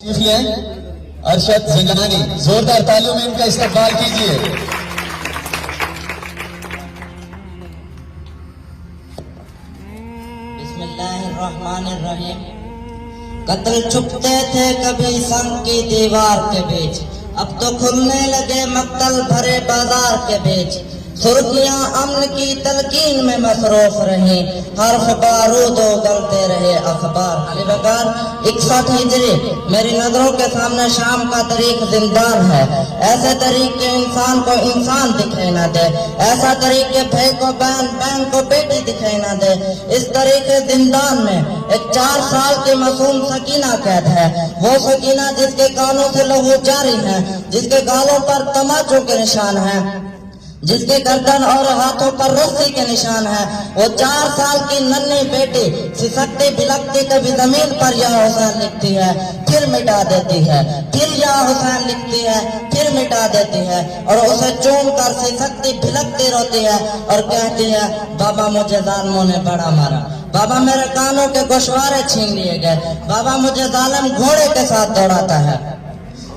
ارشد زنگانی زوردار تعلیم ان کا استقبال کیجیے. بسم اللہ الرحمن الرحیم. قتل چھپتے تھے کبھی سنگ کی دیوار کے بیچ، اب تو کھلنے لگے مقتل بھرے بازار کے بیچ. سرخیاں امن کی تلقین میں مصروف رہیں، حرف بارود و گلتے رہے اخبار. علی بکار 61 ہجری میری نظروں کے سامنے شام کا طریق زندان ہے. ایسے طریق کے انسان کو انسان دکھائی نہ دے، ایسا طریق کے بھائی کو بہن، بہن کو بیٹی دکھائی نہ دے. اس طریق زندان میں ایک 4 سال کی معصوم سکینہ قید ہے. وہ سکینہ جس کے کانوں سے لہو جاری ہے، جس کے گالوں پر تماچوں کے نشان ہیں، جس کے گردن اور ہاتھوں پر رسی کے نشان ہے. وہ 4 سال کی ننھی بیٹی سسکتی بلکتی کبھی زمین پر یا حسین لکھتی ہے، پھر مٹا دیتی ہے، پھر یا حسین لکھتی ہے، پھر مٹا دیتی ہے، اور اسے چوم کر سسکتی بلکتی روتی ہے اور کہتی ہے بابا مجھے ظالموں نے بڑا مارا، بابا میرے کانوں کے گوشوارے چھین لیے گئے، بابا مجھے ظالم گھوڑے کے ساتھ دوڑاتا ہے.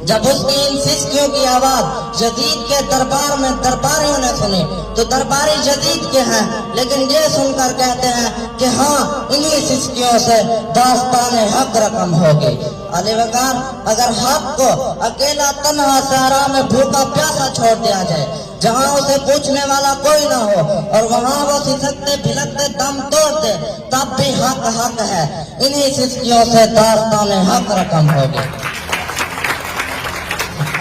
جب اس کی ان سسکیوں کی آواز یزید کے دربار میں درباریوں نے سنی تو درباری یزید کے ہیں، لیکن یہ سن کر کہتے ہیں کہ ہاں انہی سسکیوں سے داستان حق رقم ہوگی. علی وقار اگر حق کو اکیلا تنہا صحرا میں بھوکا پیاسا چھوڑ دیا جائے، جہاں اسے پوچھنے والا کوئی نہ ہو، اور وہاں وہ سسکتے بھلکتے دم توڑ دے، تب بھی حق حق ہے. انہی سسکیوں سے داستان حق رقم ہوگی.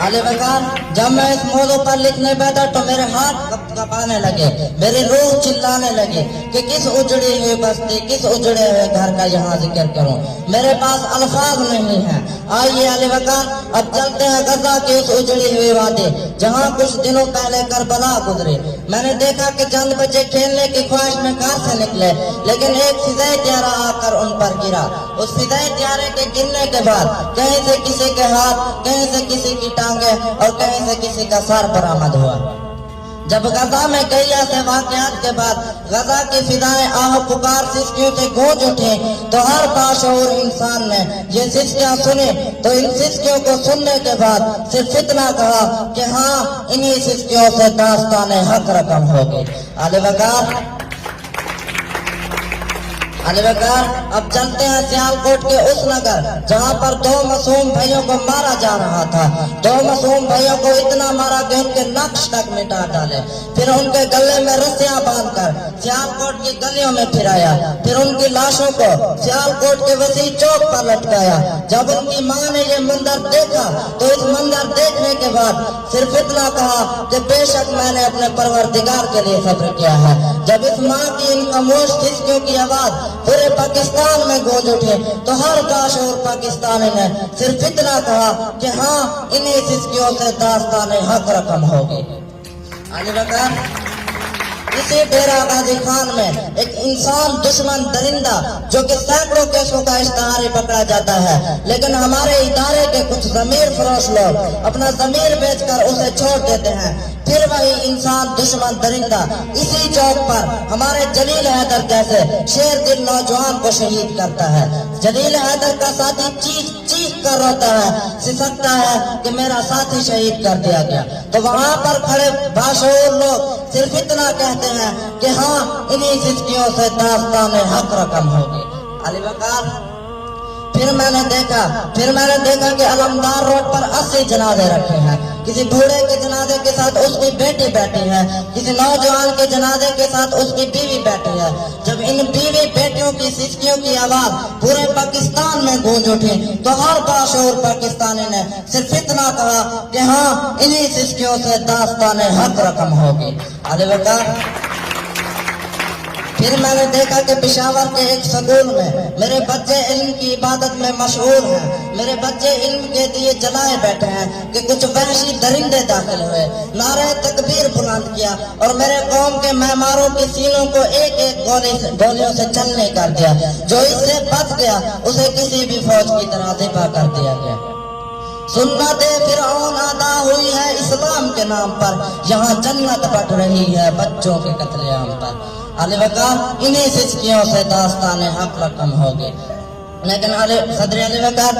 علی بکار جب میں اس موضوع پر لکھنے بیٹھا تو میرے ہاتھ کپانے لگے، میری روح چلانے لگی کہ کس اجڑی ہوئی بستی، کس اجڑے ہوئے گھر کا یہاں ذکر کروں. میرے پاس الفاظ نہیں ہیں. آئیے علی بکار اب چلتے ہیں غزہ کی اس اجڑی ہوئی وادی جہاں کچھ دنوں پہلے کربلا گزری. میں نے دیکھا کہ چند بچے کھیلنے کی خواہش میں گھر سے نکلے، لیکن ایک فضائی طیارہ آ کر ان پر گرا. اس فضائی طیارے کے گرنے کے بعد کہیں سے کسی کے ہاتھ، کہیں سے کسی کی ٹانگیں اور کہیں سے کسی کا سر برآمد ہوا. جب غزہ میں کئی ایسے واقعات کے بعد غزہ کی فضائیں آہ پکار سسکیوں سے گونج اٹھیں تو ہر باشعور انسان نے یہ سسکیاں سنی. تو ان سسکیوں کو سننے کے بعد صرف اتنا کہا کہ ہاں انہی سسکیوں سے داستان حق رقم ہوگی. علی بکار اب چلتے ہیں سیالکوٹ کے اس نگر جہاں پر 2 معصوم بھائیوں کو مارا جا رہا تھا. 2 معصوم بھائیوں کو اتنا مارا کہ ان کے نقش تک مٹا ڈالے، پھر ان کے گلے میں رسیاں باندھ کر سیالکوٹ کی گلیوں میں پھرایا، پھر ان کی لاشوں کو سیالکوٹ کے وسیع چوک پر لٹکایا. جب ان کی ماں نے یہ منظر دیکھا تو اس منظر دیکھنے کے بعد صرف اتنا کہا کہ بے شک میں نے اپنے پروردگار کے لیے صبر کیا ہے. جب اس ماں کی ان خاموش سسکیوں کی آواز پورے پاکستان میں گونج اٹھے تو ہر باشعور پاکستانی نے صرف اتنا کہا کہ ہاں انہی سسکیوں سے داستان حق رقم ہوگی. علی بکار اسی ڈیرہ غازی خان میں ایک انسان دشمن درندہ جو کہ سینکڑوں کیسوں کا اشتہاری پکڑا جاتا ہے، لیکن ہمارے ادارے کے کچھ ضمیر فروش لوگ اپنا ضمیر بیچ کر اسے چھوڑ دیتے ہیں. پھر وہی انسان دشمن درندہ اسی چوک پر ہمارے جلیل حیدر جیسے شیر دل نوجوان کو شہید کرتا ہے. جلیل حیدر کا ساتھی چیخ چیخ کر روتا ہے، سسکتا ہے کہ میرا ساتھی شہید کر دیا گیا. تو وہاں پر کھڑے باشعور لوگ صرف اتنا کہتے ہیں کہ ہاں انہی سسکیوں سے داستان حق رقم ہوگی. علی بکار پھر میں نے دیکھا کہ علمدار روڈ پر 80 جنازے رکھے ہیں. کسی بوڑھے کے جنازے کے ساتھ اس کی بیٹی بیٹھی ہے، کسی نوجوان کے جنازے کے ساتھ اس کی بیوی بیٹھی ہے. جب ان بیوی بیٹیوں کی سسکیوں کی آواز پورے پاکستان میں گونج اٹھی تو ہر باشعور پاکستانی نے صرف اتنا کہا کہ ہاں انہی سسکیوں سے داستان حق رقم ہوگی. علی بکار پھر میں نے دیکھا کہ پشاور کے ایک سکول میں میرے بچے علم کی عبادت میں مشغول ہیں. میرے بچے علم کے دیے جلائے بیٹھے ہیں کہ کچھ وحشی درندے داخل ہوئے، نعرہ تکبیر بلند کیا اور میرے قوم کے معماروں کے سینوں کو ایک ایک گولیوں سے چلنے کر دیا. جو اس سے بچ گیا اسے کسی بھی فوج کی طرح ذبح کر دیا گیا. سنت فرعون ادا ہوئی ہے اسلام کے نام پر، یہاں جنت بٹ رہی ہے بچوں کے قتل عام پر. علی وقار انہی سسکیوں سے داستان حق رقم ہوگی. لیکن صدر علی وقار